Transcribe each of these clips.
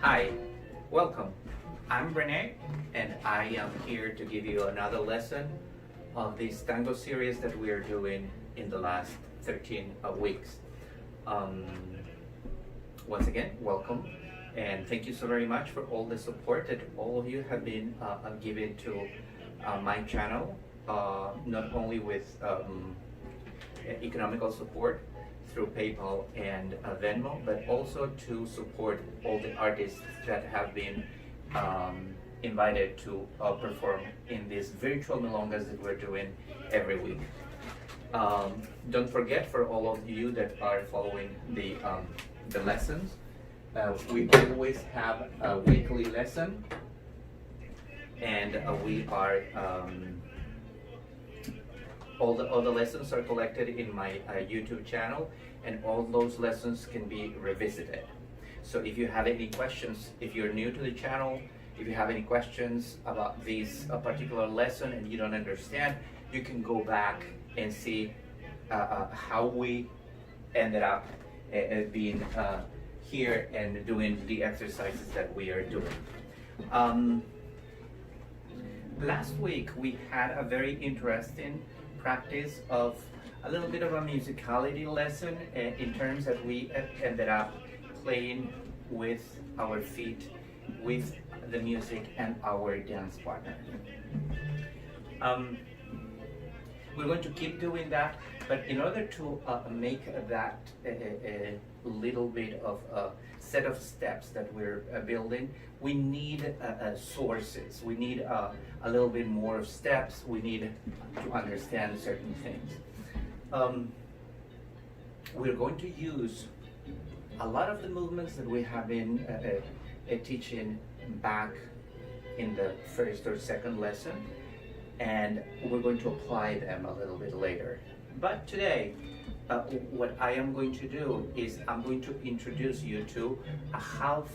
Hi, welcome. I'm Rene, and I am here to give you another lesson of this Tango series that we are doing in the last 13 weeks. Um, Once again, welcome, and thank you so very much for all the support that all of you have been giving to my channel, not only with economical support through PayPal and Venmo, but also to support all the artists that have been invited to perform in these virtual milongas that we're doing every week. Don't forget, for all of you that are following the lessons, we always have a weekly lesson, and we are all the lessons are collected in my YouTube channel, and all those lessons can be revisited. So if you have any questions, if you're new to the channel, if you have any questions about this particular lesson and you don't understand, you can go back and see how we ended up being here and doing the exercises that we are doing. Last week we had a very interesting practice of a little bit of a musicality lesson in terms that we ended up playing with our feet, with the music and our dance partner. We're going to keep doing that, but in order to make that a little bit of a set of steps that we're building, we need sources. We need a little bit more of steps. We need to understand certain things. We're going to use a lot of the movements that we have been teaching back in the first or second lesson, and we're going to apply them a little bit later. But today, what I am going to do is I'm going to introduce you to a half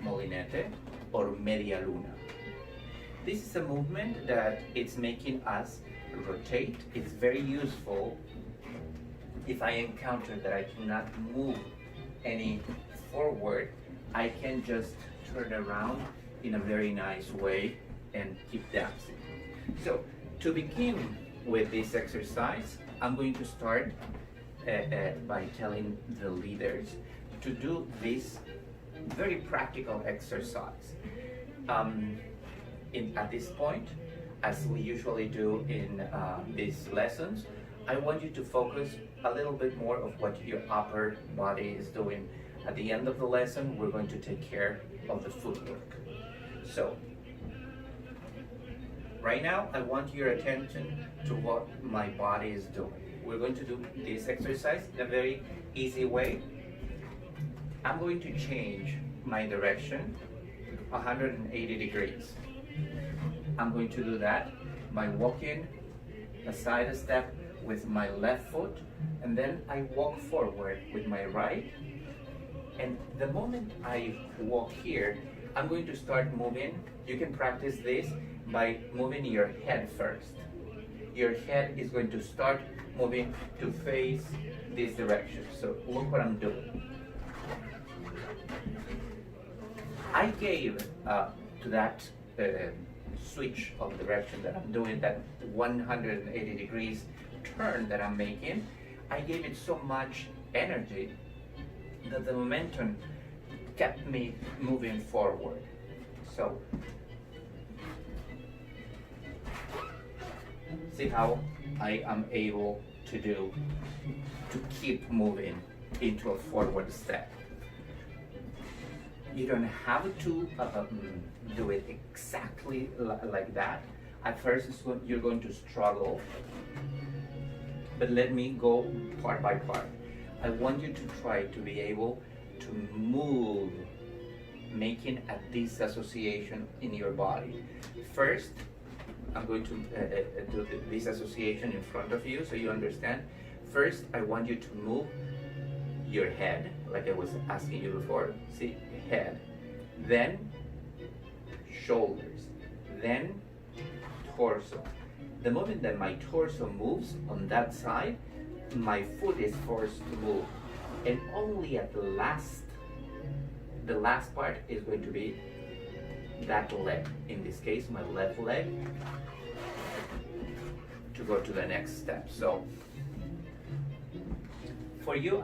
molinete or media luna. This is a movement that it's making us rotate. It's very useful if I encounter that I cannot move any forward. I can just turn around in a very nice way and keep dancing. So to begin with this exercise, I'm going to start by telling the leaders to do this very practical exercise. At this point, as we usually do in these lessons, I want you to focus a little bit more of what your upper body is doing. At the end of the lesson, we're going to take care of the footwork. So, right now, I want your attention to what my body is doing. We're going to do this exercise in a very easy way. I'm going to change my direction 180 degrees. I'm going to do that by walking a side step with my left foot, and then I walk forward with my right. And the moment I walk here, I'm going to start moving. You can practice this by moving your head first. Your head is going to start moving to face this direction. So look what I'm doing. I gave to that switch of direction that I'm doing, that 180 degrees turn that I'm making, I gave it so much energy that the momentum kept me moving forward. So, see how I am able to keep moving into a forward step. You don't have to do it exactly like that. At first, you're going to struggle, but let me go part by part. I want you to try to be able to move, making a disassociation in your body. First, I'm going to do this association in front of you so you understand. First, I want you to move your head, like I was asking you before. See, head. Then shoulders. Then torso. The moment that my torso moves on that side, my foot is forced to move. And only at the last the last part is going to be that leg, in this case my left leg, to go to the next step. So for you,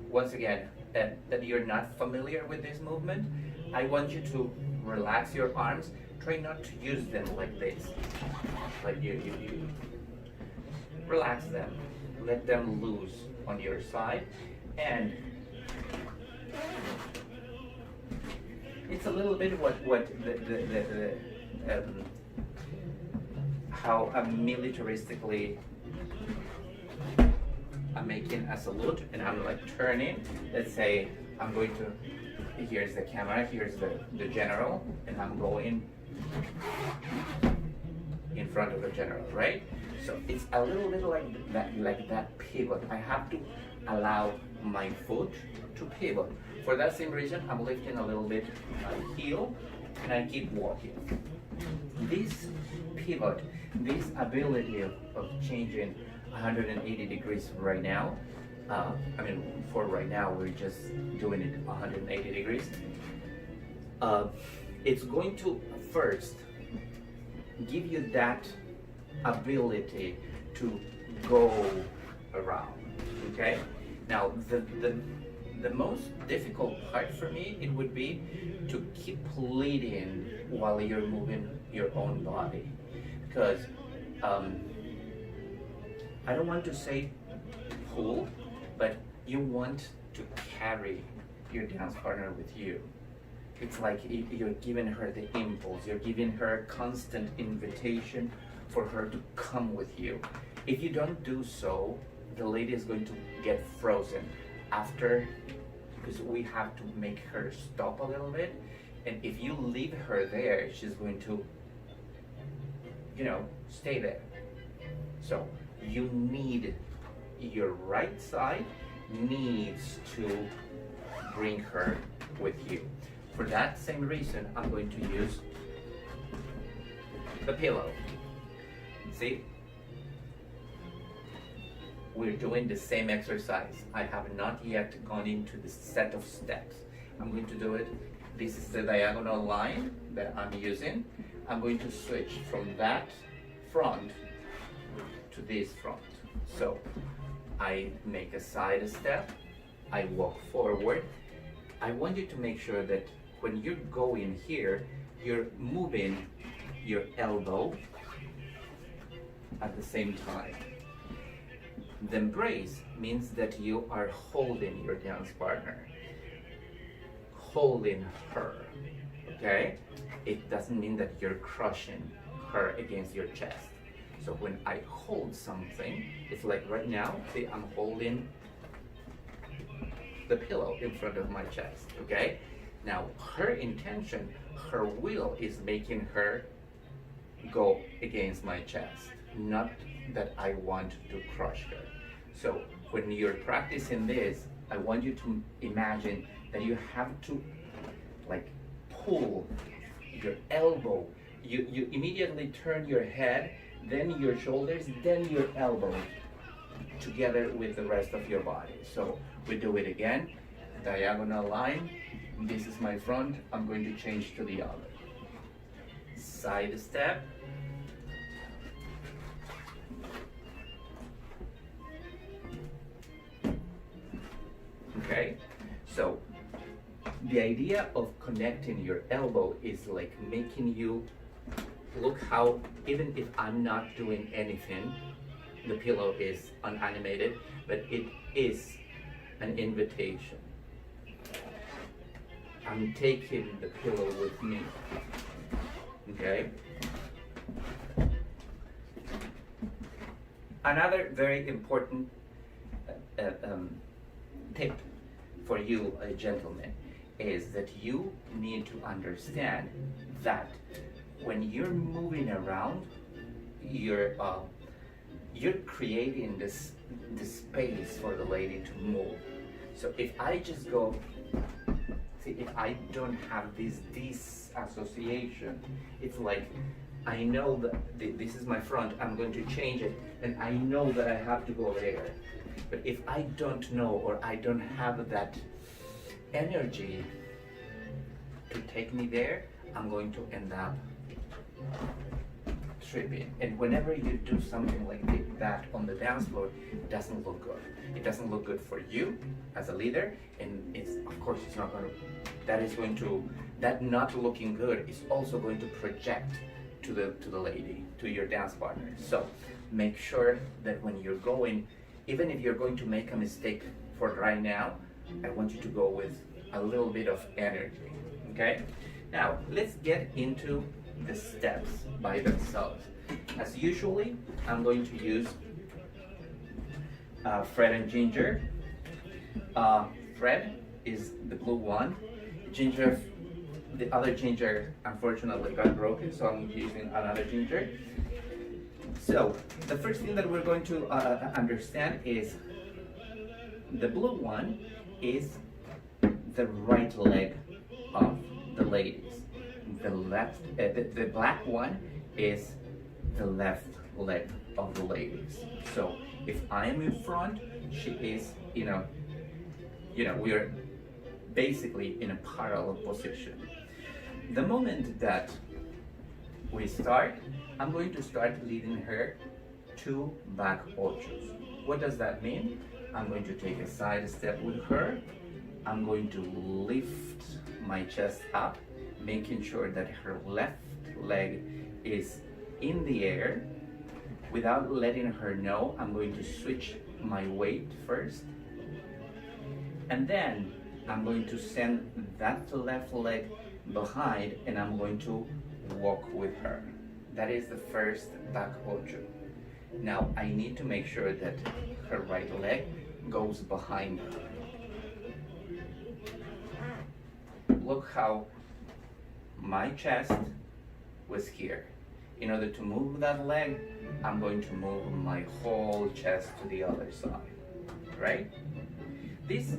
once again, that you're not familiar with this movement, I want you to relax your arms. Try not to use them like this. Like you relax them. Let them loose on your side. And it's a little bit what how militaristically I'm making a salute, and I'm like turning. Let's say I'm going to, here's the camera, here's the general, and I'm going in front of the general, right? So it's a little bit like that pivot. I have to allow my foot to pivot. For that same reason, I'm lifting a little bit my heel, and I keep walking. This pivot, this ability of changing 180 degrees right now, for right now, we're just doing it 180 degrees. It's going to first give you that ability to go around, okay? Now, the most difficult part for me, it would be to keep leading while you're moving your own body. Because I don't want to say pull, but you want to carry your dance partner with you. It's like you're giving her the impulse, you're giving her a constant invitation for her to come with you. If you don't do so, the lady is going to get frozen after, because we have to make her stop a little bit. And if you leave her there, she's going to, stay there. So you need, your right side needs to bring her with you. For that same reason, I'm going to use the pillow. See? We're doing the same exercise. I have not yet gone into the set of steps. I'm going to do it. This is the diagonal line that I'm using. I'm going to switch from that front to this front. So I make a side step, I walk forward. I want you to make sure that when you're going here, you're moving your elbow at the same time. The embrace means that you are holding your dance partner, holding her, okay? It doesn't mean that you're crushing her against your chest. So when I hold something, it's like right now, see, I'm holding the pillow in front of my chest, okay? Now, her intention, her will is making her go against my chest, not that I want to crush her. So when you're practicing this, I want you to imagine that you have to pull your elbow. You immediately turn your head, then your shoulders, then your elbow, together with the rest of your body. So we do it again, diagonal line. This is my front, I'm going to change to the other. Side step. Okay, so the idea of connecting your elbow is like making you look how, even if I'm not doing anything, the pillow is unanimated, but it is an invitation. I'm taking the pillow with me, okay? Another very important tip for you, gentlemen, is that you need to understand that when you're moving around, you're creating this space for the lady to move. So if I just go, see, if I don't have this disassociation, it's like I know that this is my front, I'm going to change it, and I know that I have to go there. But if I don't know, or I don't have that energy, take me there, I'm going to end up tripping. And whenever you do something like that on the dance floor, it doesn't look good. It doesn't look good for you as a leader, and it's, of course, it's not going to, that not looking good is also going to project to the lady, to your dance partner. So make sure that when you're going, even if you're going to make a mistake for right now, I want you to go with a little bit of energy, okay? Now, let's get into the steps by themselves. As usually, I'm going to use Fred and Ginger. Fred is the blue one. Ginger, the other Ginger unfortunately got broken, so I'm using another Ginger. So the first thing that we're going to understand is the blue one is the right leg of the ladies. The black one is the left leg of the ladies. So if I am in front, she is, we are basically in a parallel position. The moment that we start, I'm going to start leading her 2 back ochos. What does that mean? I'm going to take a side step with her. I'm going to lift my chest up, making sure that her left leg is in the air. Without letting her know, I'm going to switch my weight first. And then I'm going to send that left leg behind, and I'm going to walk with her. That is the first back ocho. Now I need to make sure that her right leg goes behind her. Look how my chest was here. In order to move that leg, I'm going to move my whole chest to the other side, right? This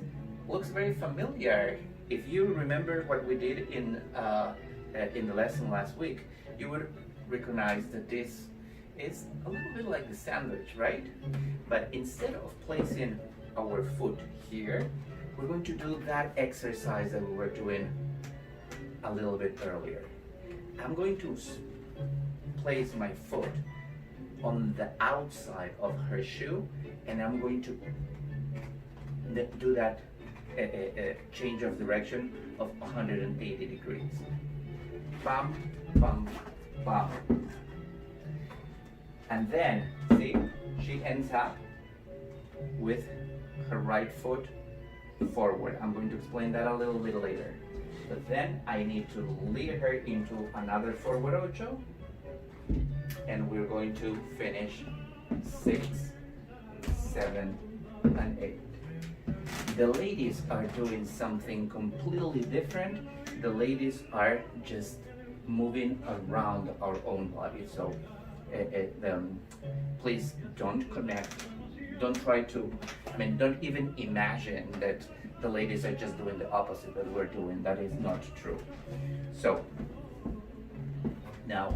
looks very familiar. If you remember what we did in the lesson last week, you would recognize that this is a little bit like the sandwich, right? But instead of placing our foot here, we're going to do that exercise that we were doing a little bit earlier. I'm going to place my foot on the outside of her shoe, and I'm going to do that change of direction of 180 degrees. Bam, bam, bam. And then, see, she ends up with her right foot forward. I'm going to explain that a little bit later. But then I need to lead her into another forward ocho, and we're going to finish 6, 7, and 8. The ladies are doing something completely different. The ladies are just moving around our own body. So please don't connect. Don't try to, don't even imagine that the ladies are just doing the opposite that we're doing. That is not true. So now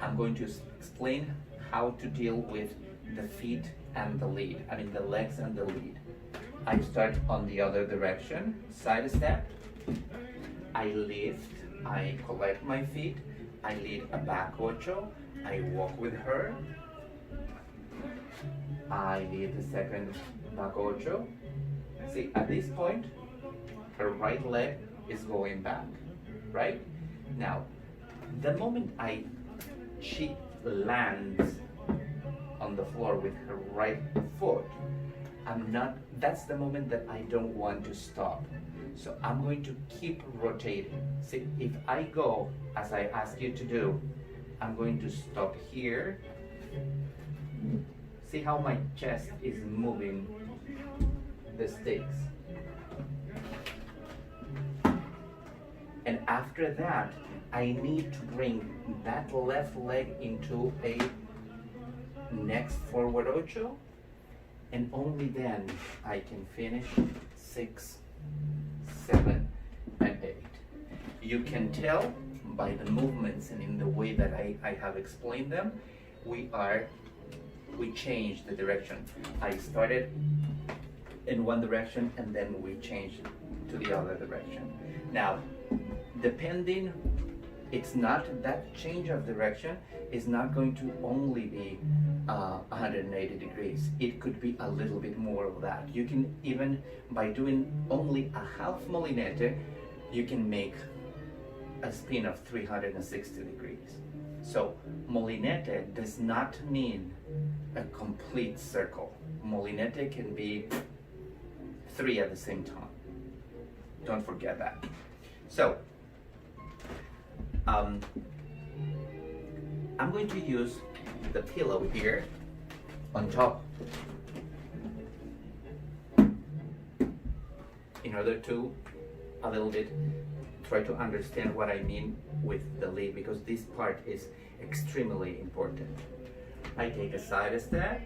I'm going to explain how to deal with the feet and the lead. The legs and the lead. I start on the other direction, side step. I lift, I collect my feet, I lead a back ocho, I walk with her. I lead the second back ocho. See, at this point, her right leg is going back, right? Now, the moment she lands on the floor with her right foot, that's the moment that I don't want to stop. So I'm going to keep rotating. See, if I go as I ask you to do, I'm going to stop here. See how my chest is moving the sticks. And after that, I need to bring that left leg into a next forward ocho, and only then I can finish 6, 7, and 8. You can tell by the movements and in the way that I have explained them, we changed the direction. I started in one direction and then we changed to the other direction. Now, depending, it's not that change of direction is not going to only be 180 degrees. It could be a little bit more of that. You can even, by doing only a half molinete, you can make a spin of 360 degrees. So molinete does not mean a complete circle. Molinete can be 3 at the same time. Don't forget that. So I'm going to use the pillow here on top in order to a little bit try to understand what I mean with the lead, because this part is extremely important. I take a side step,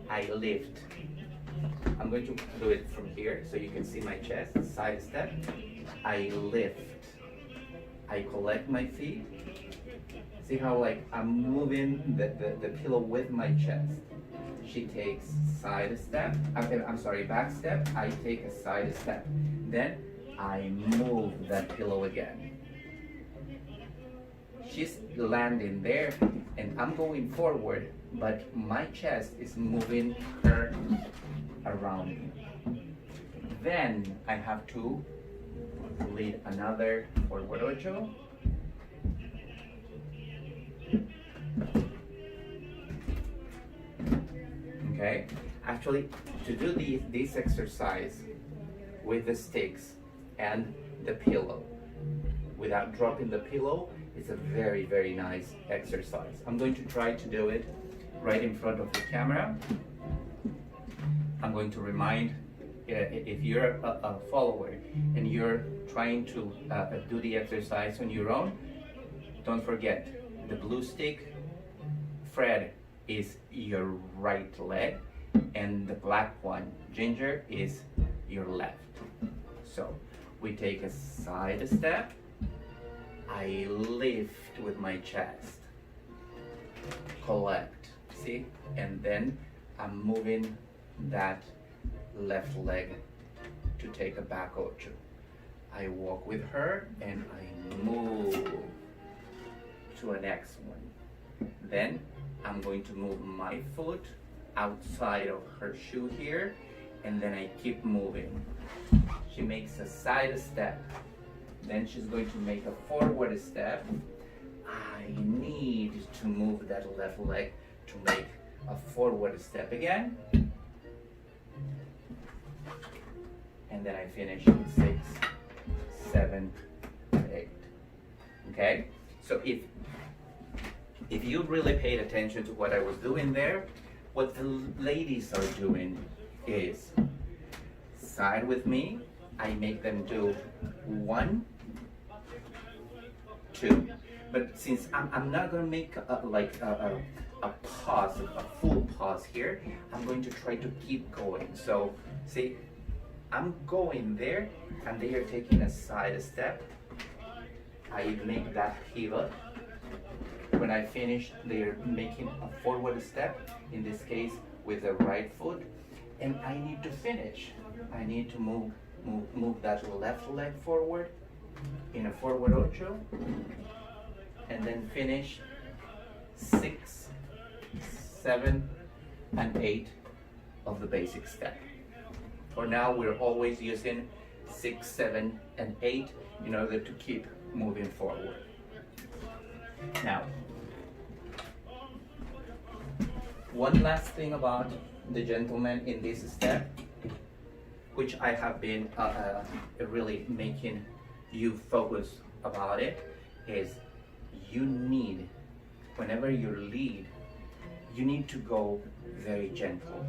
I lift. I'm going to do it from here so you can see my chest. Side step, I lift. I collect my feet. See how like I'm moving the pillow with my chest. She takes side step, back step, I take a side step. Then I move that pillow again. She's landing there and I'm going forward, but my chest is moving her around. Then I have to lead another forward ocho. Okay, actually to do this exercise with the sticks and the pillow without dropping the pillow, it's a very, very nice exercise. I'm going to try to do it right in front of the camera. I'm going to remind, if you're a follower and you're trying to do the exercise on your own, don't forget the blue stick, Fred, is your right leg, and the black one, Ginger, is your left. So we take a side step, I lift with my chest, collect, see, and then I'm moving that left leg to take a back ocho. I walk with her and I move to a next one. Then I'm going to move my foot outside of her shoe here, and then I keep moving. She makes a side step. Then she's going to make a forward step. I need to move that left leg to make a forward step again. And then I finish in 6, 7, 8. Okay? So if you really paid attention to what I was doing there, what the ladies are doing is side with me. I make them do 1, 2. But since I'm not going to make a pause, a full pause here, I'm going to try to keep going. So see, I'm going there and they are taking a side step. I make that pivot. When I finish, they're making a forward step, in this case with the right foot, and I need to finish. I need to move that left leg forward in a forward ocho, and then finish 6, 7, and 8 of the basic step. For now, we're always using 6, 7, and 8 in order to keep moving forward. Now, one last thing about the gentleman in this step, which I have been really making you focus about it, is you need, whenever you lead, you need to go very gentle.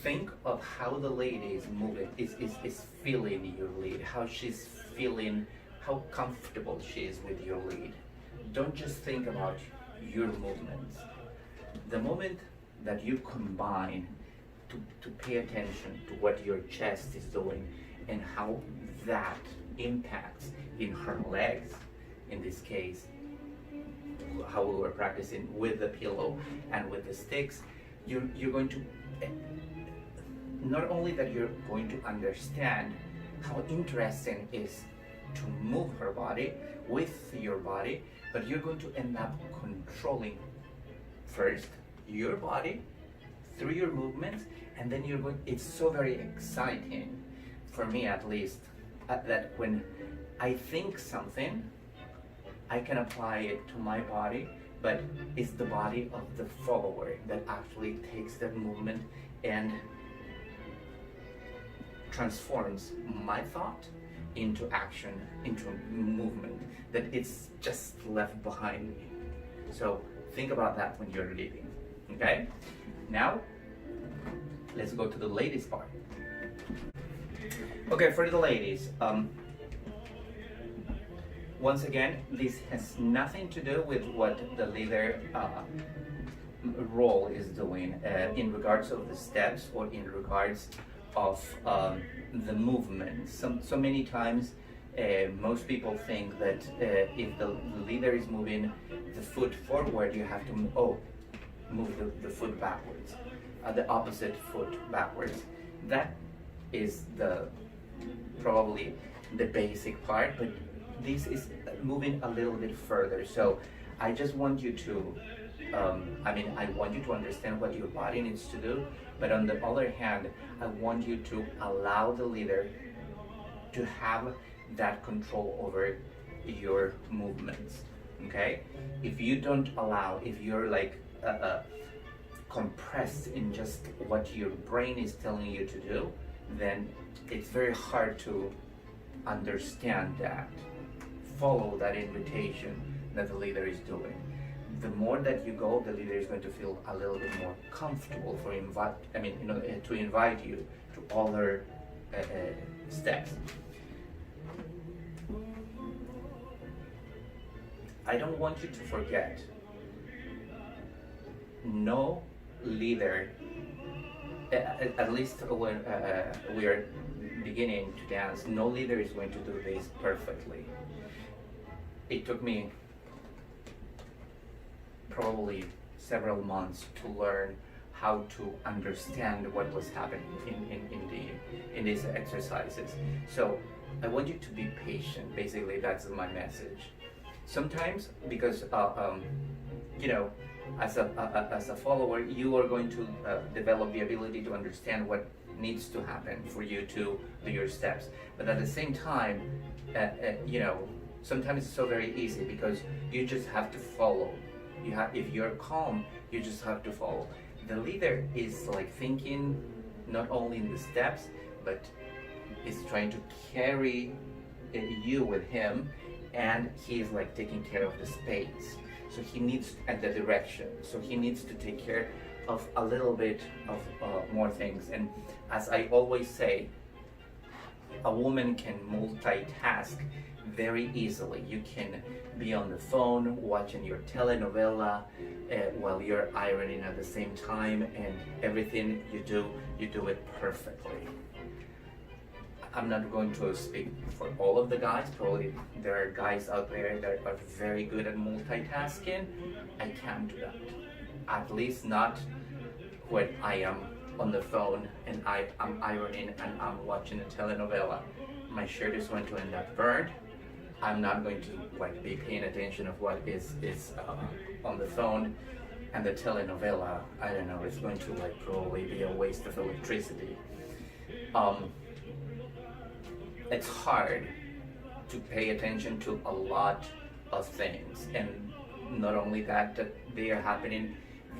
Think of how the lady is moving, is feeling your lead, how she's feeling, how comfortable she is with your lead. Don't just think about your movements. The moment that you combine to pay attention to what your chest is doing and how that impacts in her legs, in this case, how we were practicing with the pillow and with the sticks, you're going to, not only that you're going to understand how interesting is to move her body with your body, but you're going to end up controlling first your body through your movements, and then you're going, it's so very exciting, for me at least, that when I think something, I can apply it to my body, but it's the body of the follower that actually takes that movement and transforms my thought into action, into movement, that it's just left behind me. So think about that when you're leading, okay? Now, let's go to the ladies part. Okay, for the ladies, once again, this has nothing to do with what the leader role is doing in regards of the steps or in regards of the movement. So many times most people think that if the leader is moving the foot forward, you have to move the foot backwards, the opposite foot backwards. That is probably the basic part, but this is moving a little bit further. So I just want you to I want you to understand what your body needs to do, but on the other hand, I want you to allow the leader to have that control over your movements, okay? If you don't allow, if you're like compressed in just what your brain is telling you to do, then it's very hard to understand that, follow that invitation that the leader is doing. The more that you go, the leader is going to feel a little bit more comfortable to invite you to other steps. I don't want you to forget, no leader, at least when we are beginning to dance, no leader is going to do this perfectly. It took me probably several months to learn how to understand what was happening in these exercises. So I want you to be patient. Basically, that's my message. Sometimes, because as a follower, you are going to develop the ability to understand what needs to happen for you to do your steps. But at the same time, sometimes it's so very easy because you just have to follow. If you're calm, you just have to follow. The leader is like thinking not only in the steps, but is trying to carry you with him, and he's like taking care of the space. So he needs, and the direction. So he needs to take care of a little bit of more things. And as I always say, a woman can multitask very easily. You can be on the phone watching your telenovela while you're ironing at the same time, and everything you do it perfectly. I'm not going to speak for all of the guys. Probably there are guys out there that are very good at multitasking. I can't do that. At least not when I am on the phone and I'm ironing and I'm watching a telenovela. My shirt is going to end up burned. I'm not going to be paying attention of what is on the phone, and the telenovela, I don't know, it's going to probably be a waste of electricity. It's hard to pay attention to a lot of things, and not only that they are happening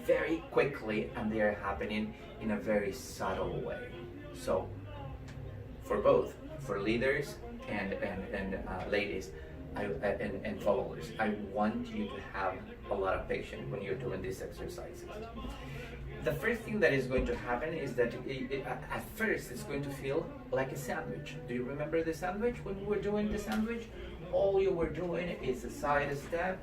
very quickly and they are happening in a very subtle way. So for both, for leaders and ladies and followers, I want you to have a lot of patience when you're doing these exercises. The first thing that is going to happen is that at first it's going to feel like a sandwich. Do you remember the sandwich when we were doing the sandwich? All you were doing is a side step,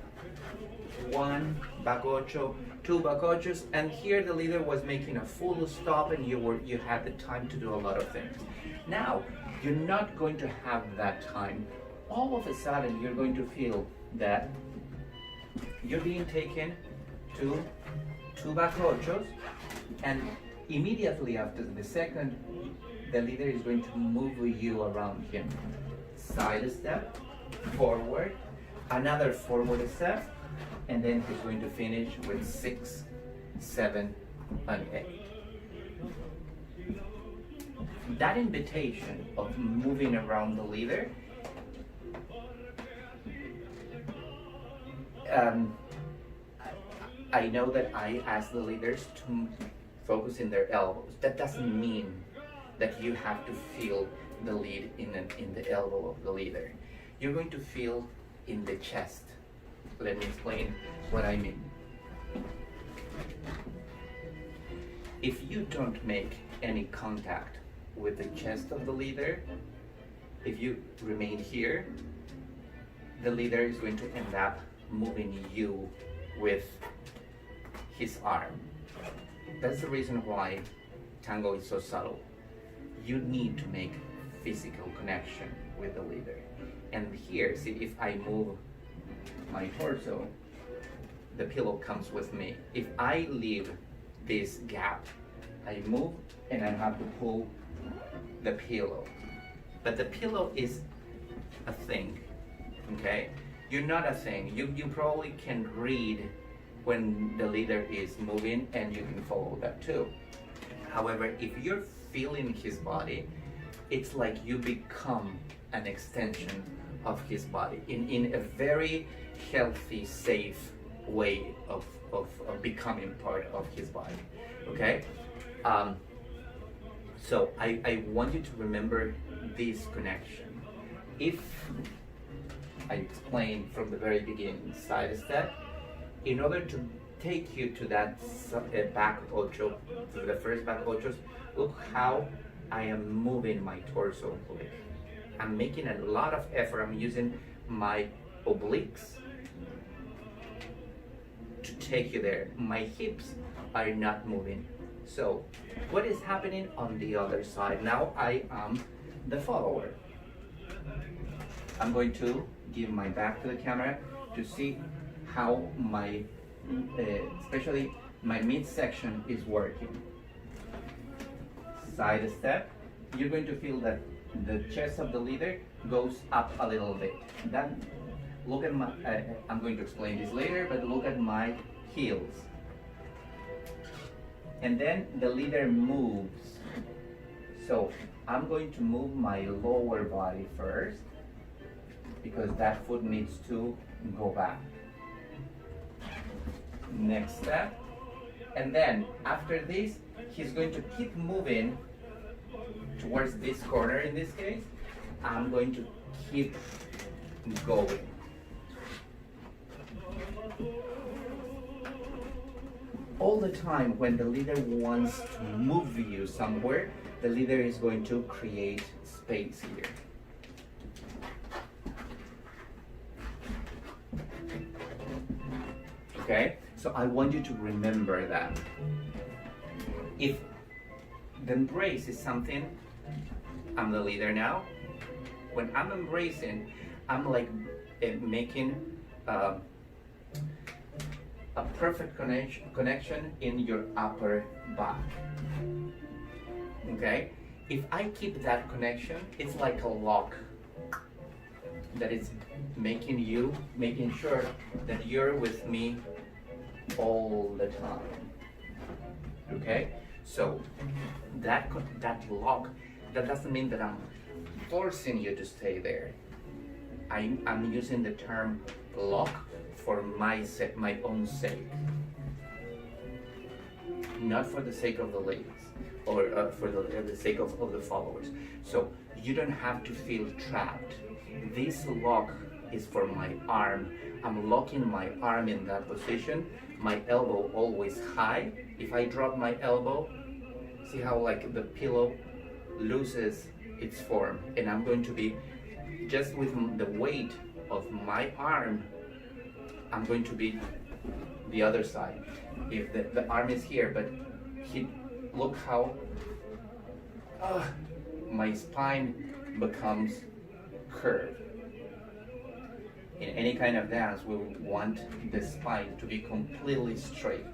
1 back ocho, 2 back ochos, and here the leader was making a full stop and you had the time to do a lot of things. Now, you're not going to have that time. All of a sudden, you're going to feel that you're being taken to 2 back ochos, and immediately after the second the leader is going to move you around him. Side step, forward, another forward step, and then he's going to finish with 6, 7, and 8. That invitation of moving around the leader, I know that I ask the leaders to focus in their elbows. That doesn't mean that you have to feel the lead in the elbow of the leader. You're going to feel in the chest. Let me explain what I mean. If you don't make any contact with the chest of the leader, if you remain here, the leader is going to end up moving you with his arm. That's the reason why tango is so subtle. You need to make physical connection with the leader. And here, see, if I move my torso, the pillow comes with me. If I leave this gap, I move and I have to pull the pillow. But the pillow is a thing, okay? You're not a thing. You probably can read when the leader is moving, and you can follow that too. However, if you're feeling his body, it's like you become an extension of his body in a very healthy, safe way of becoming part of his body, okay? So I want you to remember this connection. If I explained from the very beginning, side step, in order to take you to that back ocho, to the first back ochos, look how I am moving my torso oblique. I'm making a lot of effort. I'm using my obliques to take you there. My hips are not moving. So what is happening on the other side? Now I am the follower. I'm going to give my back to the camera to see how my, especially my midsection is working. Side step, you're going to feel that the chest of the leader goes up a little bit. Then look at my, I'm going to explain this later, but look at my heels. And then the leader moves. So I'm going to move my lower body first, because that foot needs to go back. Next step. And then after this, he's going to keep moving towards this corner in this case. I'm going to keep going. All the time when the leader wants to move you somewhere, the leader is going to create space here. Okay? So I want you to remember that. If the embrace is something, I'm the leader now. When I'm embracing, I'm like making a perfect connection in your upper back. Okay? If I keep that connection, it's like a lock that is making sure that you're with me all the time. Okay? So that lock, that doesn't mean that I'm forcing you to stay there. I'm using the term lock for my own sake, not for the sake of the ladies or for the sake of the followers. So you don't have to feel trapped. This lock is for my arm. I'm locking my arm in that position. My elbow always high. If I drop my elbow, see how like the pillow loses its form, and I'm going to be just with the weight of my arm, I'm going to be the other side. If the arm is here, but look how my spine becomes curved. In any kind of dance, we want the spine to be completely straight.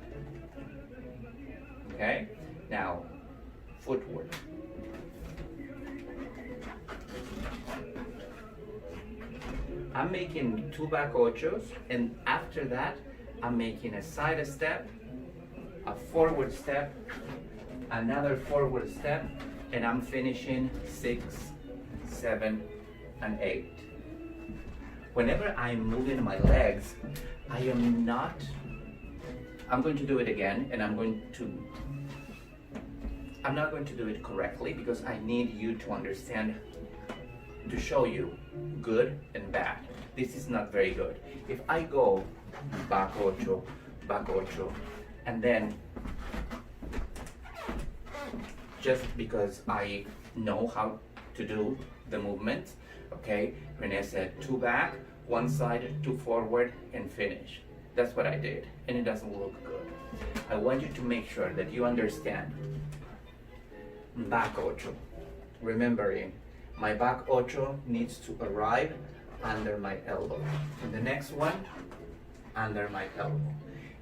Okay? Now, footwork. I'm making 2 back ochos, and after that, I'm making a side step, a forward step, another forward step, and I'm finishing 6, 7, and 8. Whenever I'm moving my legs, I'm going to do it again, and I'm not going to do it correctly because I need you to understand, to show you good and bad. This is not very good. If I go back ocho, and then just because I know how to do the movement, okay, Renee said 2 back, 1 side, 2 forward, and finish. That's what I did, and it doesn't look good. I want you to make sure that you understand back ocho. Remembering, my back ocho needs to arrive under my elbow. And the next one, under my elbow.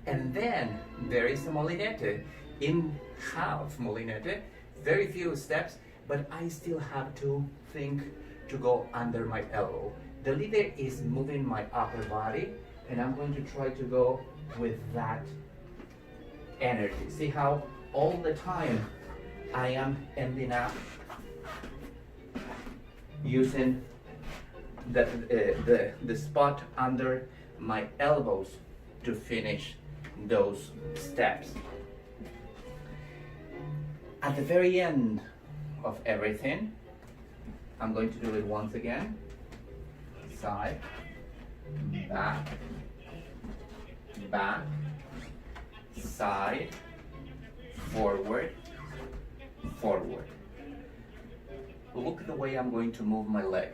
And then there is a molinete, in half molinete, very few steps, but I still have to think to go under my elbow. The leader is moving my upper body, and I'm going to try to go with that energy. See how all the time I am ending up using the spot under my elbows to finish those steps. At the very end of everything, I'm going to do it once again. Side, back, back, side, forward, forward. Look at the way I'm going to move my leg.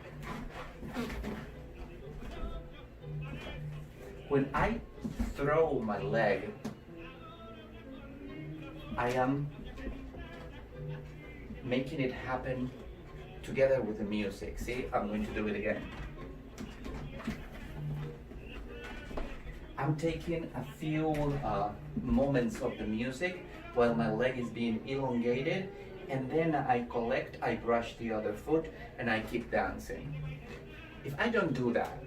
When I throw my leg, I am making it happen together with the music. See, I'm going to do it again. I'm taking a few moments of the music while my leg is being elongated, and then I collect, I brush the other foot, and I keep dancing. If I don't do that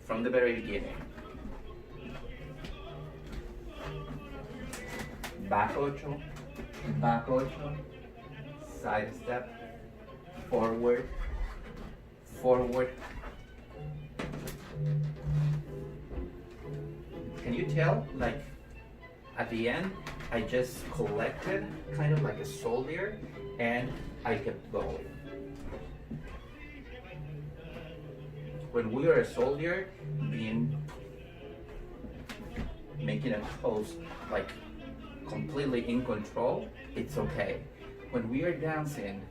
from the very beginning, back ocho, side step, forward, forward. Can you tell, like, at the end, I just collected, kind of like a soldier, and I kept going. When we are a soldier, making a pose like completely in control, it's okay. When we are dancing,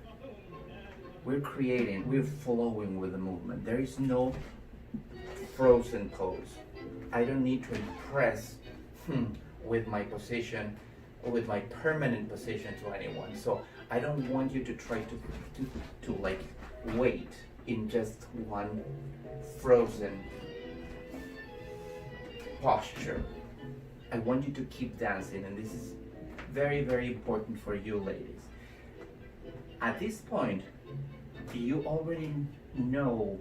we're creating, we're flowing with the movement. There is no frozen pose. I don't need to impress with my position, with my permanent position to anyone. So I don't want you to try to like wait in just one frozen posture. I want you to keep dancing, and this is very, very important for you ladies. At this point, you already know,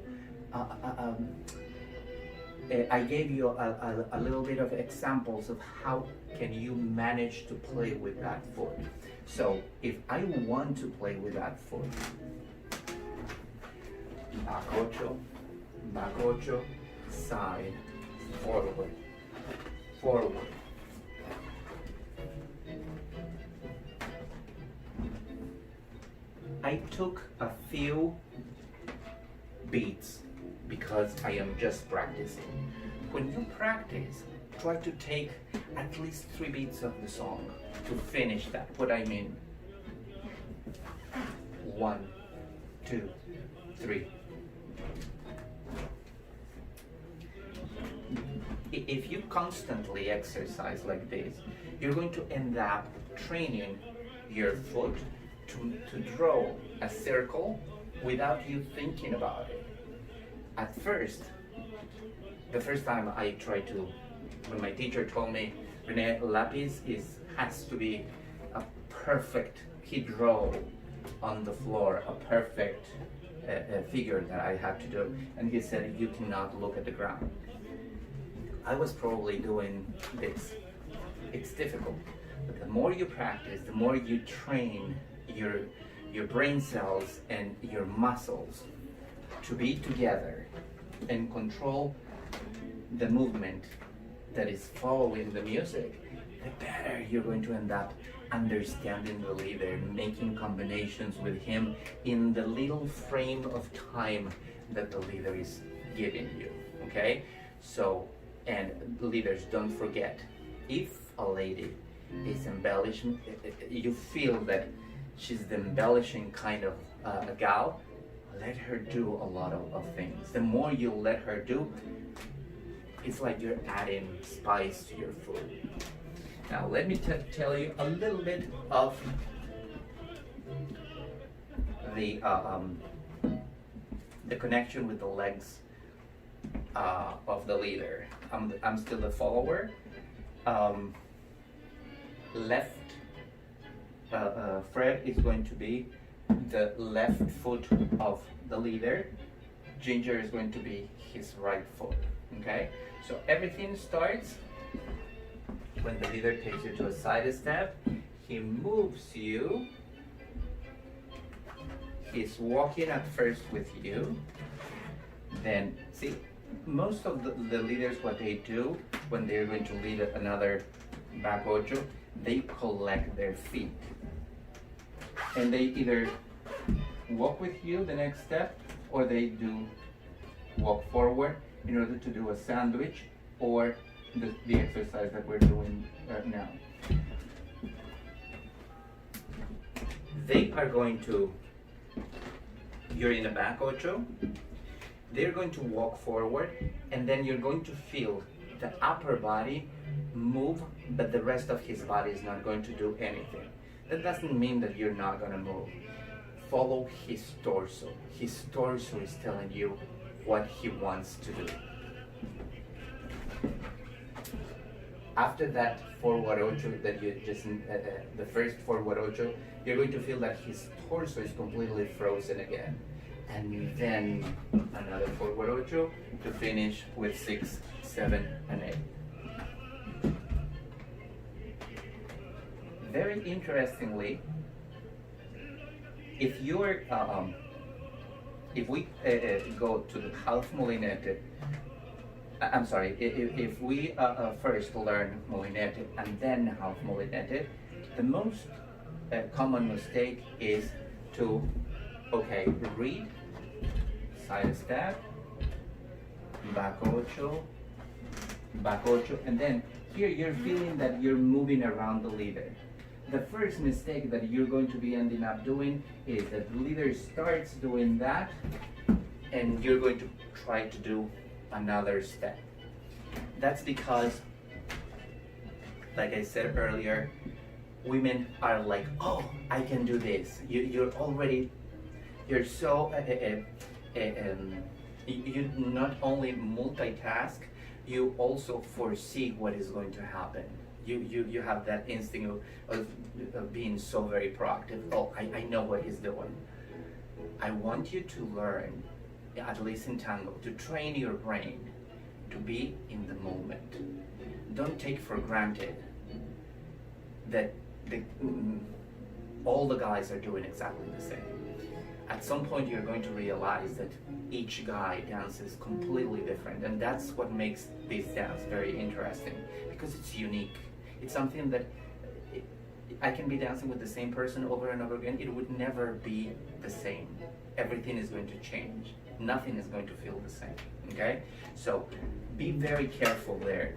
I gave you a little bit of examples of how can you manage to play with that foot. So if I want to play with that foot, back ocho, side, forward, forward. I took a few beats because I am just practicing. When you practice, try to take at least 3 beats of the song to finish that. What I mean, 1, 2, 3. If you constantly exercise like this, you're going to end up training your foot to draw a circle without you thinking about it. At first, the first time I tried to, when my teacher told me, Rene, lapis has to be a perfect, he drew on the floor a perfect figure that I had to do, and he said you cannot look at the ground. I was probably doing this. It's difficult, but the more you practice, the more you train your brain cells and your muscles to be together and control the movement that is following the music, the better you're going to end up understanding the leader, making combinations with him in the little frame of time that the leader is giving you. Okay? So, and leaders, don't forget, if a lady is embellishing, you feel that she's the embellishing kind of gal, let her do a lot of things. The more you let her do, it's like you're adding spice to your food. Now let me tell you a little bit of the connection with the legs of the leader. I'm still the follower. Left Fred is going to be the left foot of the leader. Ginger is going to be his right foot. Okay, so everything starts when the leader takes you to a side step. He moves you. He's walking at first with you. Then, see, most of the leaders, what they do when they're going to lead another back ocho, they collect their feet. And they either walk with you the next step, or they do walk forward in order to do a sandwich, or the exercise that we're doing now. They are going to, you're in a back ocho, they're going to walk forward, and then you're going to feel the upper body move, but the rest of his body is not going to do anything. That doesn't mean that you're not going to move. Follow his torso. His torso is telling you what he wants to do. After that forward ocho that you just, the first forward ocho, you're going to feel that his torso is completely frozen again. And then another forward ocho to finish with 6, 7, and 8. Very interestingly, if you're, if we go to the half molinete, I'm sorry, if we first learn molinete and then half molinete, the most common mistake is to, okay, read, side step, back ocho, and then here you're feeling that you're moving around the leader. The first mistake that you're going to be ending up doing is that the leader starts doing that, and you're going to try to do another step. That's because, like I said earlier, women are like, oh, I can do this. You're so, you not only multitask, you also foresee what is going to happen. You have that instinct of being so very proactive. Oh, I know what he's doing. I want you to learn, at least in Tango, to train your brain to be in the moment. Don't take for granted that all the guys are doing exactly the same. At some point you're going to realize that each guy dances completely different, and that's what makes this dance very interesting, because it's unique. It's something that I can be dancing with the same person over and over again. It would never be the same. Everything is going to change. Nothing is going to feel the same, okay? So be very careful there.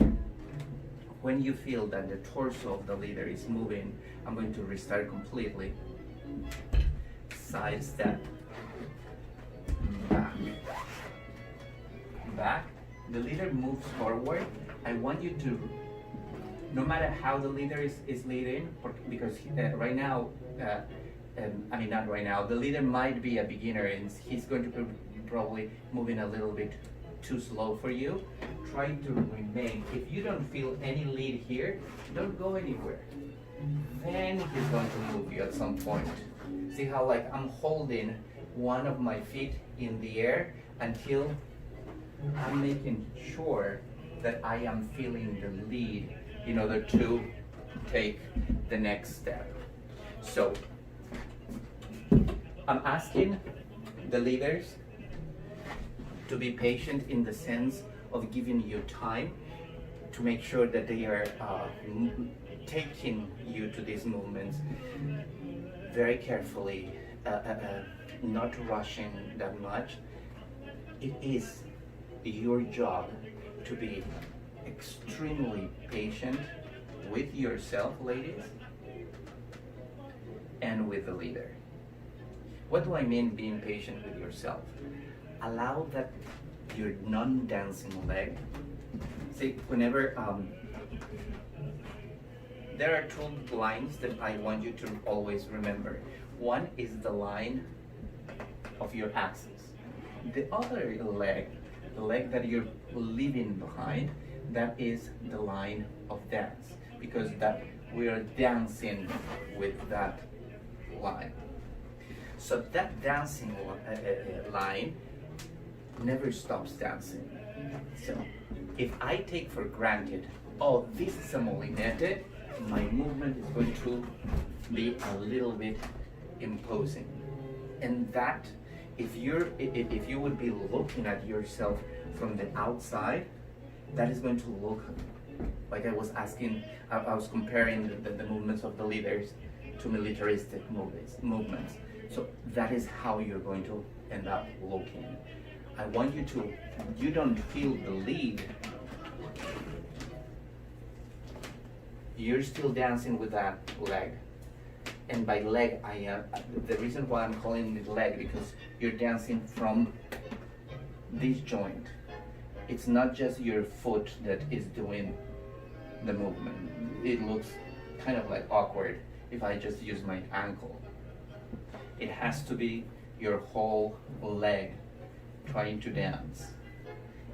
When you feel that the torso of the leader is moving, I'm going to restart completely. Side step, back, back. The leader moves forward. I want you to, no matter how the leader is leading, because right now, I mean not right now, the leader might be a beginner and he's going to be probably moving a little bit too slow for you. Try to remain. If you don't feel any lead here, don't go anywhere. Then he's going to move you at some point. See how like I'm holding one of my feet in the air until I'm making sure that I am feeling the lead in order to take the next step. So I'm asking the leaders to be patient in the sense of giving you time to make sure that they are taking you to these movements very carefully, not rushing that much. It is your job to be extremely patient with yourself, ladies, and with the leader. What do I mean being patient with yourself? Allow that your non-dancing leg. See, whenever there are two lines that I want you to always remember. One is the line of your axis. The other leg, the leg that you're leaving behind, that is the line of dance, because that we are dancing with that line. So that dancing line never stops dancing. So if I take for granted, oh, this is a molinete, my movement is going to be a little bit imposing. And that, if you would be looking at yourself from the outside, that is going to look like I was asking, I was comparing the movements of the leaders to militaristic movements. So that is how you're going to end up looking. I want you don't feel the lead. You're still dancing with that leg. And by leg, the reason why I'm calling it leg, because you're dancing from this joint. It's not just your foot that is doing the movement. It looks kind of like awkward if I just use my ankle. It has to be your whole leg trying to dance,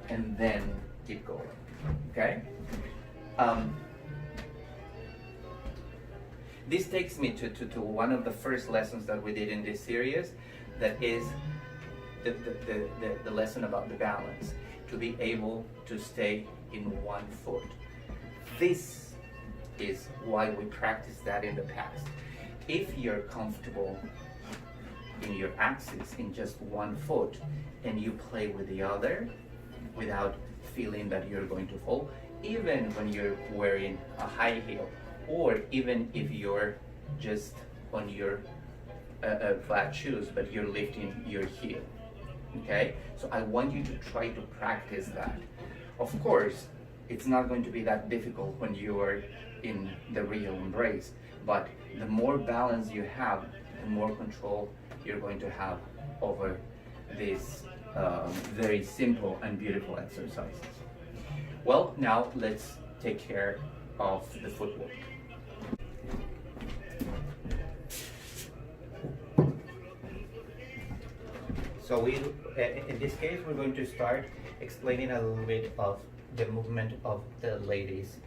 and then keep going, okay? This takes me to one of the first lessons that we did in this series, that is the lesson about the balance, to be able to stay in one foot. This is why we practiced that in the past. If you're comfortable in your axis in just one foot and you play with the other without feeling that you're going to fall, even when you're wearing a high heel, or even if you're just on your flat shoes but you're lifting your heel, okay? So I want you to try to practice that. Of course, it's not going to be that difficult when you are in the real embrace, but the more balance you have, the more control you're going to have over these very simple and beautiful exercises. Well, now let's take care of the footwork. So in this case, we're going to start explaining a little bit of the movement of the ladies.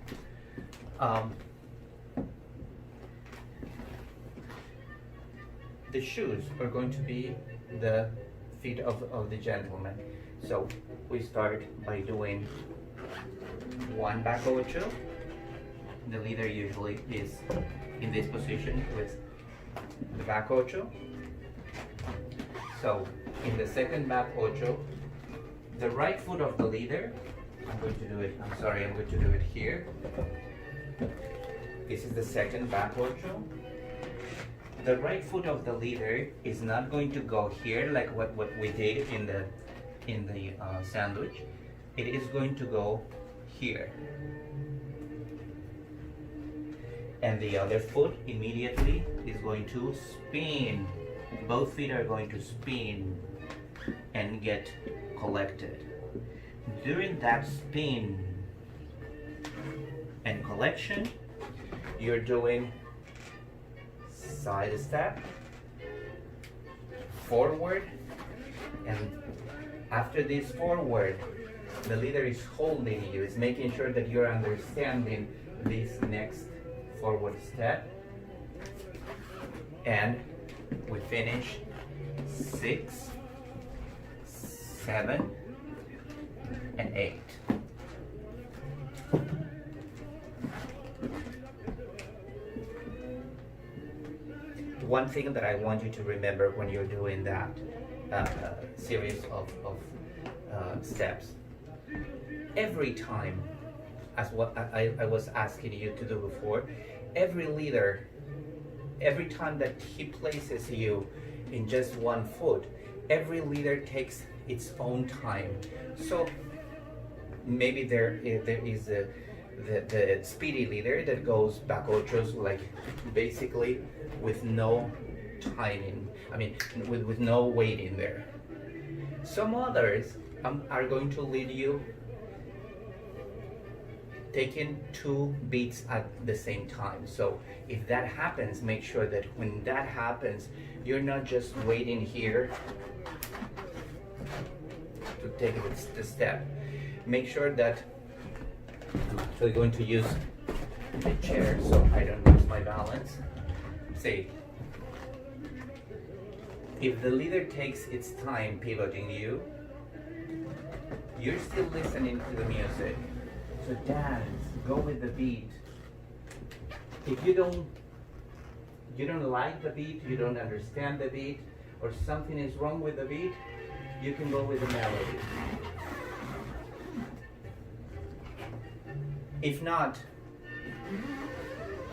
The shoes are going to be the feet of the gentleman. So we start by doing one back ocho. The leader usually is in this position with the back ocho. So in the second back ocho, the right foot of the leader, I'm going to do it here. This is the second back ocho. The right foot of the leader is not going to go here like what we did in the sandwich. It is going to go here. And the other foot immediately is going to spin. Both feet are going to spin and get collected. During that spin and collection, you're doing side step, forward, and after this forward, the leader is holding you, is making sure that you're understanding this next forward step, and we finish 6, 7, and 8. One thing that I want you to remember when you're doing that series of steps, every time, as what I was asking you to do before, every leader, every time that he places you in just one foot, every leader takes its own time. So maybe there is the speedy leader that goes back ochos, like basically with no timing, I mean with no waiting there. Some others are going to lead you taking 2 beats at the same time. So if that happens, make sure that when that happens, you're not just waiting here to take the step. Make sure that I'm actually going to use the chair so I don't lose my balance. See, if the leader takes its time pivoting you, you're still listening to the music. So dance, go with the beat. If you don't like the beat, you don't understand the beat, or something is wrong with the beat, you can go with the melody. If not,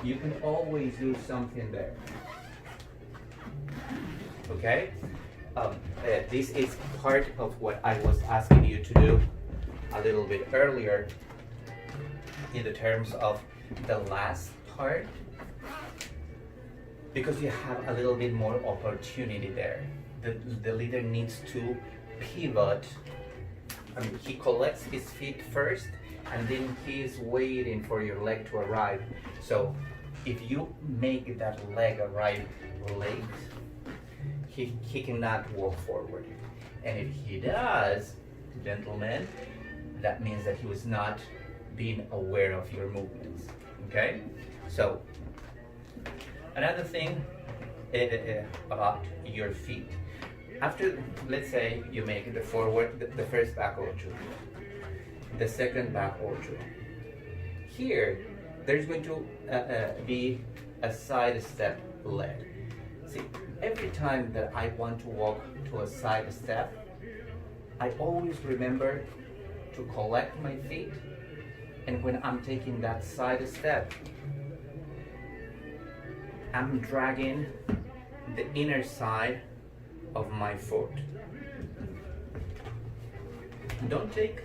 you can always do something there. Okay? This is part of what I was asking you to do a little bit earlier in the terms of the last part, because you have a little bit more opportunity there. The leader needs to pivot. I mean, he collects his feet first, and then he is waiting for your leg to arrive. So if you make that leg arrive late, he cannot walk forward. And if he does, gentlemen, that means that he was not being aware of your movements. Okay? So another thing about your feet. After, let's say you make the forward, the first back ocho, the second back ocho. Here, there's going to be a side step leg. See, every time that I want to walk to a side step, I always remember to collect my feet, and when I'm taking that side step, I'm dragging the inner side of my foot. Don't take,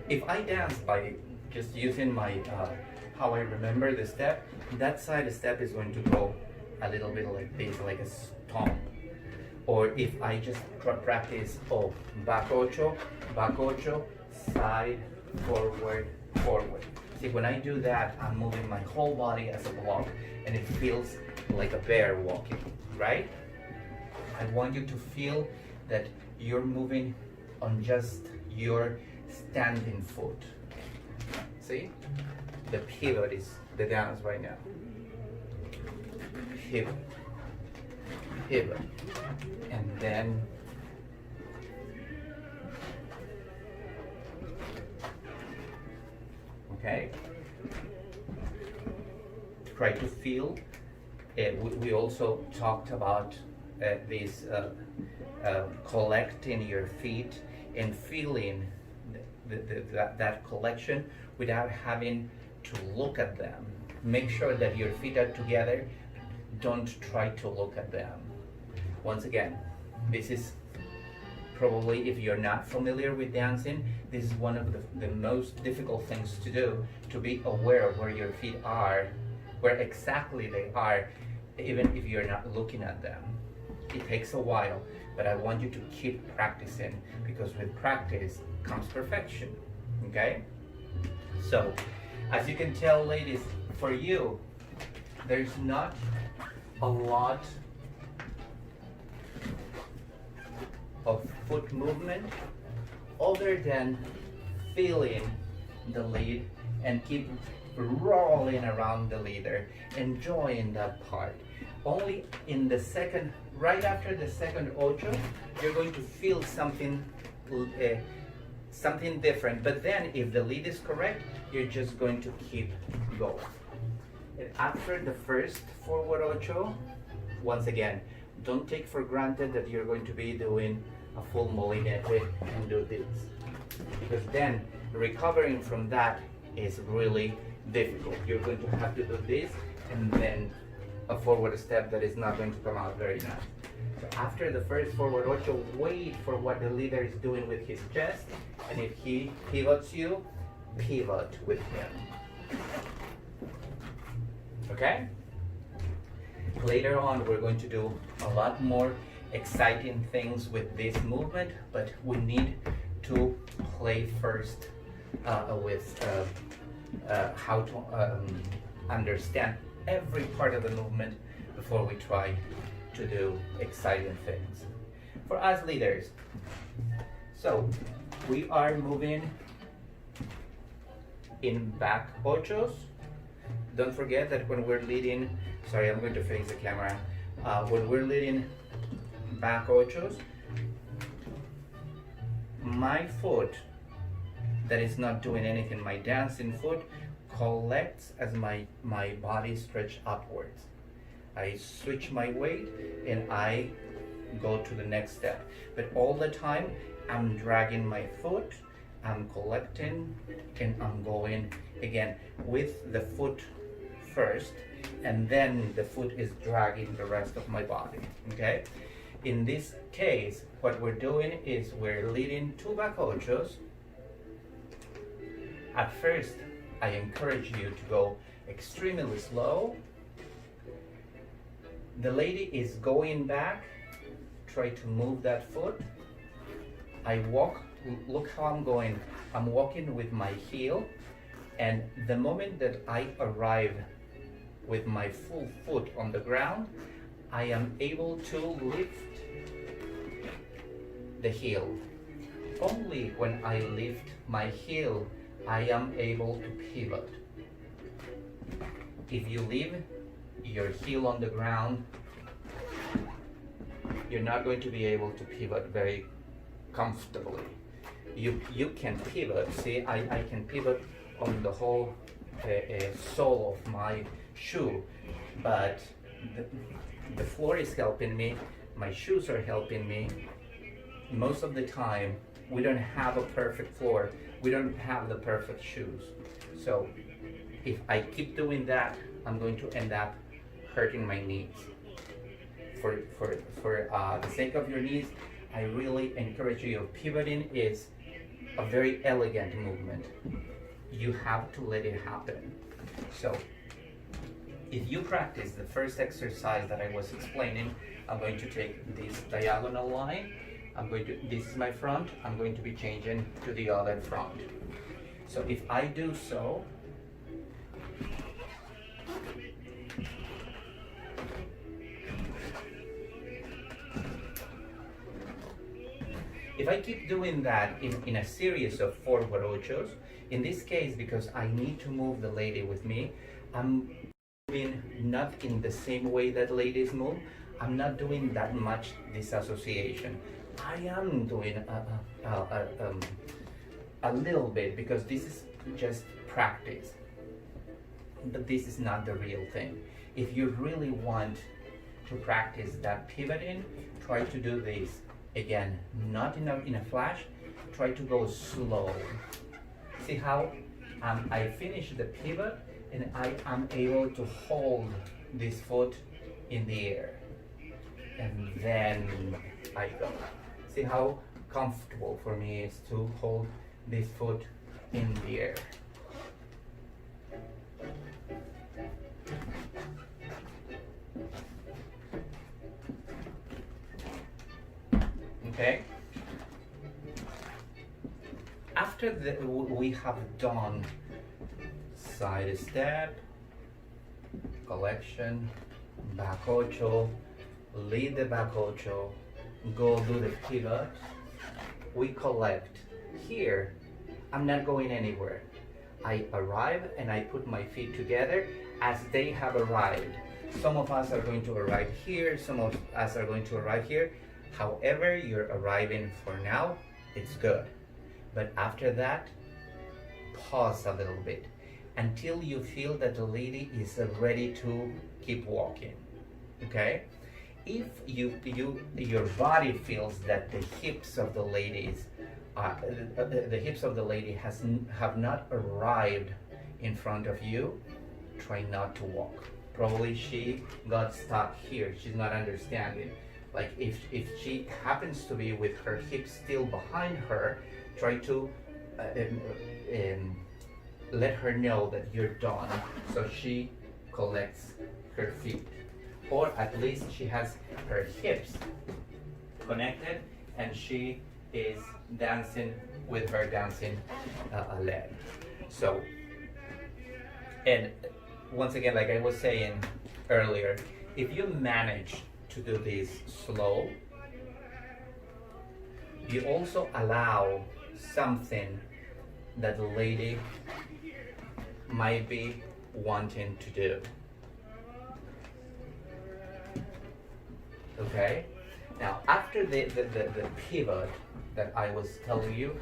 if I dance by just using my, how I remember the step, that side step is going to go a little bit like this, like a stomp. Or if I just practice, back ocho, side, forward, forward. See, when I do that, I'm moving my whole body as a block, and it feels like a bear walking, right? I want you to feel that you're moving on just your standing foot. See? The pivot is the dance right now. Pivot. Pivot. And then okay? Try to feel. We also talked about this collecting your feet and feeling that collection without having to look at them. Make sure that your feet are together. Don't try to look at them. Once again, this is probably, if you're not familiar with dancing, this is one of the most difficult things to do, to be aware of where your feet are, where exactly they are, even if you're not looking at them. It takes a while, but I want you to keep practicing, because with practice comes perfection, okay? So, as you can tell, ladies, for you, there's not a lot of foot movement other than feeling the lead and keep rolling around the leader, enjoying that part. Only in the second right after the second ocho, you're going to feel something something different. But then if the lead is correct, you're just going to keep going. And after the first forward ocho, once again, don't take for granted that you're going to be doing a full molinete and do this. Because then recovering from that is really difficult. You're going to have to do this and then a forward step that is not going to come out very nice. So after the first forward ocho, wait for what the leader is doing with his chest, and if he pivots you, pivot with him. Okay? Later on, we're going to do a lot more exciting things with this movement, but we need to play first with how to understand every part of the movement before we try to do exciting things. For us leaders, so we are moving in back ochos. Don't forget that when we're leading, sorry, I'm going to face the camera. When we're leading back ochos, my foot that is not doing anything, my dancing foot, collects as my body stretch upwards. I switch my weight and I go to the next step. But all the time, I'm dragging my foot, I'm collecting, and I'm going again with the foot first, and then the foot is dragging the rest of my body, okay? In this case, what we're doing is we're leading two back ochos. At first, I encourage you to go extremely slow. The lady is going back. Try to move that foot. I walk, look how I'm going. I'm walking with my heel, and the moment that I arrive with my full foot on the ground, I am able to lift the heel. Only when I lift my heel, I am able to pivot. If you leave your heel on the ground, you're not going to be able to pivot very comfortably. You can pivot. See, I can pivot on the whole sole of my shoe, but the floor is helping me, my shoes are helping me. Most of the time, we don't have a perfect floor, we don't have the perfect shoes. So if I keep doing that, I'm going to end up hurting my knees. For the sake of your knees, I really encourage you. Pivoting is a very elegant movement. You have to let it happen. So if you practice the first exercise that I was explaining, I'm going to take this diagonal line. This is my front, I'm going to be changing to the other front. So if I do so, if I keep doing that in a series of forward ochos, in this case, because I need to move the lady with me, I'm moving not in the same way that ladies move. I'm not doing that much disassociation. I am doing a little bit because this is just practice. But this is not the real thing. If you really want to practice that pivoting, try to do this. Again, not in a flash, try to go slow. See how I finish the pivot and I am able to hold this foot in the air. And then I go. See how comfortable for me is to hold this foot in the air. Okay? After we have done side step, collection, back ocho, lead the back ocho, go do the pivot, we collect. Here, I'm not going anywhere. I arrive and I put my feet together as they have arrived. Some of us are going to arrive here, some of us are going to arrive here. However you're arriving for now, it's good. But after that, pause a little bit until you feel that the lady is ready to keep walking. Okay? If your body feels that the hips of the ladies, the hips of the lady have not arrived in front of you, try not to walk. Probably she got stuck here. She's not understanding. Like if she happens to be with her hips still behind her, try to let her know that you're done, so she collects her feet, or at least she has her hips connected and she is dancing with her dancing leg. So, and once again, like I was saying earlier, if you manage to do this slow, you also allow something that the lady might be wanting to do. Okay? Now, after the pivot that I was telling you,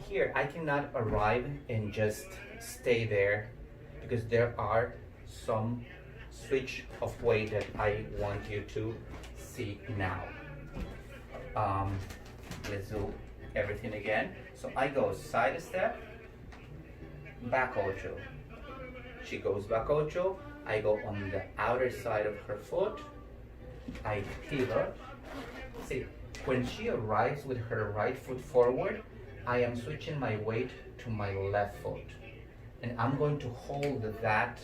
here I cannot arrive and just stay there because there are some switch of weight that I want you to see now. Let's do everything again. So I go side step, back ocho. She goes back ocho. I go on the outer side of her foot. I pivot. See, when she arrives with her right foot forward, I am switching my weight to my left foot. And I'm going to hold that,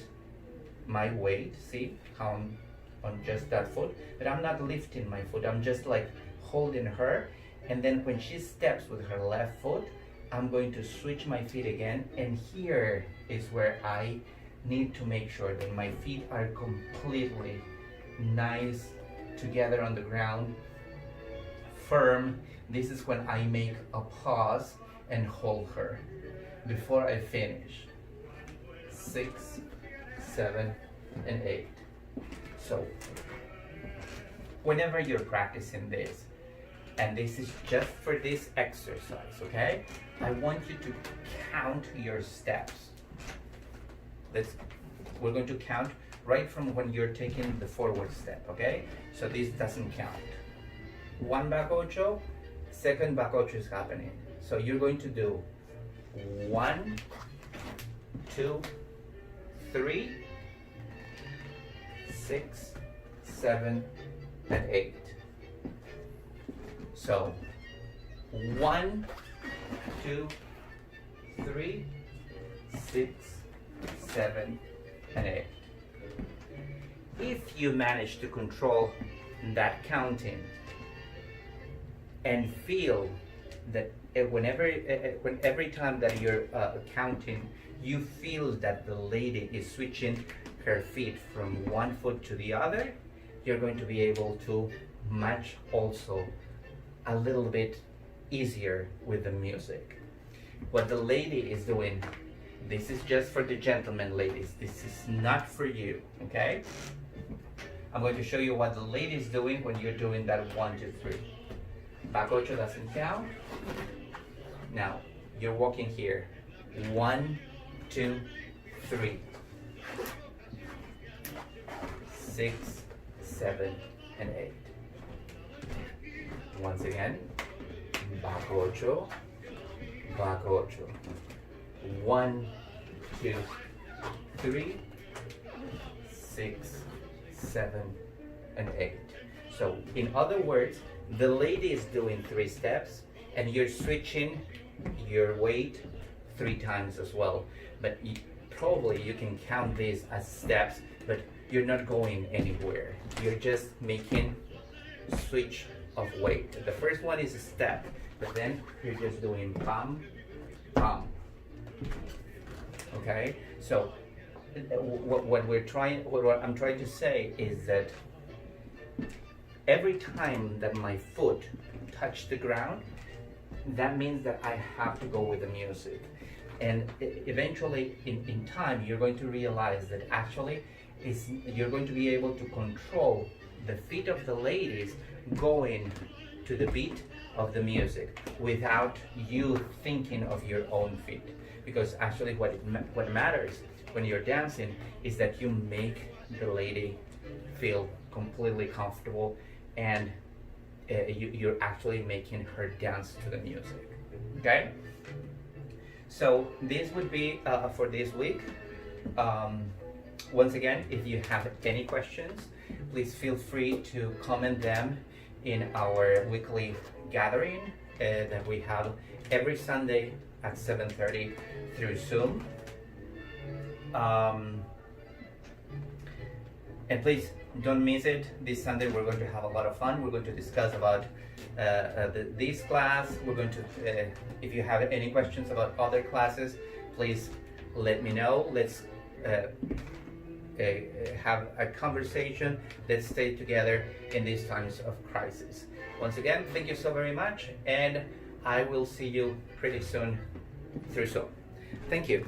my weight, see how I'm on just that foot, but I'm not lifting my foot, I'm just like holding her. And then when she steps with her left foot, I'm going to switch my feet again, and here is where I need to make sure that my feet are completely nice together on the ground, firm. This is when I make a pause and hold her before I finish. 6, 7, and 8. So whenever you're practicing this, and this is just for this exercise, okay? I want you to count your steps. We're going to count right from when you're taking the forward step, okay? So this doesn't count. 1 back ocho, second back ocho is happening. So you're going to do 1, 2, 3, 6, 7, and 8. So 1, 2, 3, 6, 7, and 8. If you manage to control that counting and feel that every time that you're counting, you feel that the lady is switching her feet from one foot to the other, you're going to be able to match also a little bit easier with the music. What the lady is doing, this is just for the gentlemen, ladies. This is not for you, okay? I'm going to show you what the lady is doing when you're doing that 1, 2, 3. Back ocho doesn't count. Now, you're walking here. 1, 2, 3. 6, 7, and 8. Once again, back ocho, back ocho. 1, 2, 3, 6, 7, and 8. So, in other words, the lady is doing 3 steps, and you're switching your weight 3 times as well. But probably you can count these as steps, but you're not going anywhere. You're just making switch of weight. The first one is a step, but then you're just doing pam, pam. Okay, so what I'm trying to say is that every time that my foot touches the ground, that means that I have to go with the music. And eventually, in time, you're going to realize that actually is you're going to be able to control the feet of the ladies going to the beat of the music without you thinking of your own feet. Because actually what matters when you're dancing is that you make the lady feel completely comfortable, and you're actually making her dance to the music. Okay? So this would be for this week. Once again, if you have any questions, please feel free to comment them in our weekly gathering that we have every Sunday at 7:30 through Zoom. And please don't miss it. This Sunday we're going to have a lot of fun. We're going to discuss about this class. We're going to, if you have any questions about other classes, please let me know. Let's have a conversation. Let's stay together in these times of crisis. Once again, thank you so very much, and I will see you pretty soon through Zoom. Thank you.